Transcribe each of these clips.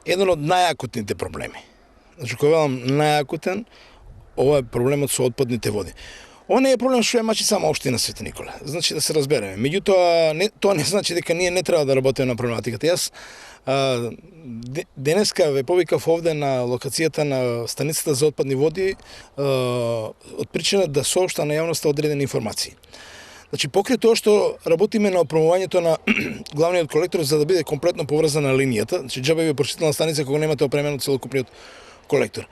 еден од најакутните проблеми. Значи, кога велам најакутен, ова е проблемот со отпадните води. Ова не е проблем што ја мачи само општина Свети Николе. Значи да се разбереме. Меѓутоа, тоа не значи дека ние не треба да работиме на проблематиката. Јас денеска ве повикав овде на локацијата на станицата за отпадни води од причина да соопшта на јавноста одредени информации. Значи, покрај тоа што работиме на опремувањето на главниот колектор за да биде комплетно поврзана линијата, значи џабе ви прочитална станица кога немате опремено целокупниот колектор.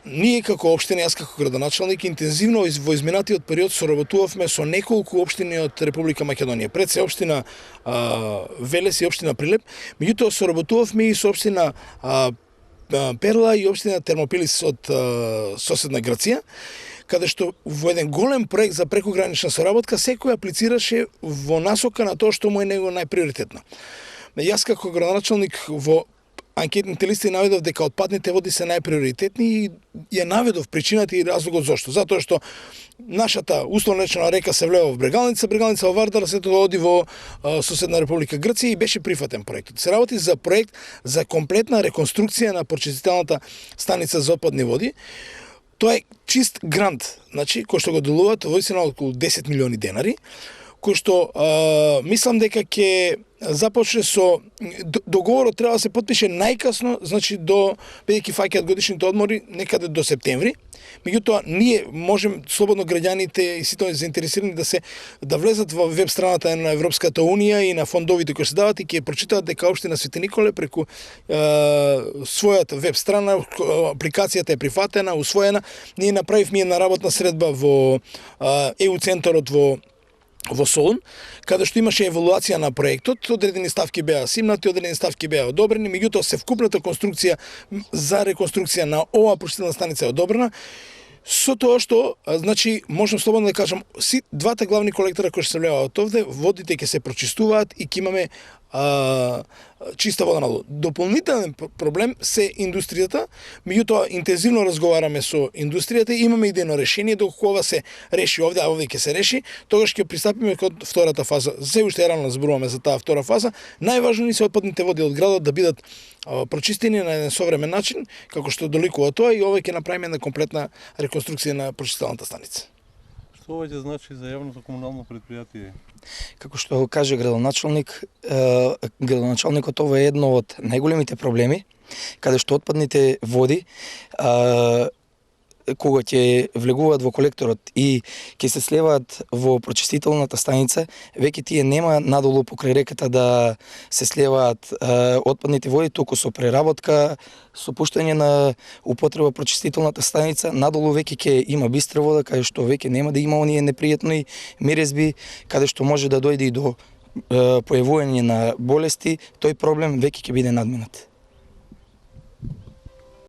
Ние како општина, јас како градоначалник, интензивно во изминатиот период соработувавме со неколку општини од Република Македонија. Пред се општина Велес и општина Прилеп, меѓутоа соработувавме и со општина Перла и општина Термопилис од соседна Грција, каде што во еден голем проект за прекогранична соработка секој аплицираше во насока на тоа што му е него најприоритетно. Јас како градоначалник во анкетните листи наведов дека отпадните води се најприоритетни и ја наведов причината и разлогот зошто. Затоа што нашата условно речена река се влева во Брегалница, Брегалница во Вардар, се тоа оди во соседна Република Грција и беше прифатен проектот. Се работи за проект за комплетна реконструкција на прочистителната станица за отпадни води. Тоа е чист грант, значи, кој што го делуваат воистина околу 10 милиони денари, кој што мислам дека ќе започне со договорот треба да се потпише најкасно, значи до бидејќи фаќаат годишните одмори некаде до септември. Меѓутоа ние можем слободно граѓаните и сите заинтересирани да влезат во веб страната на Европската унија и на фондовите кои се дават и ќе прочитаат дека општина Свети Николе преку својата веб страна апликацијата е прифатена, усвоена. Ние направивме една работна средба во ЕУ центарот во Солун, каде што имаше евалуација на проектот, одредени ставки беа симнати, одредени ставки беа одобрени, меѓутоа севкупната конструкција за реконструкција на оваа прочистителна станица е одобрена, со тоа што, значи, можам слободно да кажам, двата главни колектора кои што се влеvaат овде, водите ќе се прочистуваат и ќе имаме чиста вода надолу. Дополнителен проблем се индустријата, меѓутоа интензивно разговараме со индустријата и имаме идејно решение, доколку ова се реши овде, а овде ќе се реши, тогаш ќе пристапиме кон втората фаза. Се уште рано зборуваме за таа втора фаза. Најважно ни се отпадните води од градот да бидат прочистени на еден современ начин, како што доликува тоа и ова ќе направиме една комплетна реконструкција на прочистителната станица. Што ова ќе значи за јавното комунално предпријатие? Како што каже градоначалникот, ова е едно од најголемите проблеми, каде што отпадните води кога ќе влегуваат во колекторот и ќе се слеваат во прочистителната станица, веќе тие нема надолу покрај реката да се слеваат отпадните води, туку со преработка, со пуштање на употреба прочистителната станица, надолу веќе ќе има бистра вода, каде што веќе нема да има оние непријатни мирезби, каде што може да дојде и до појавување на болести, тој проблем веќе ќе биде надминат.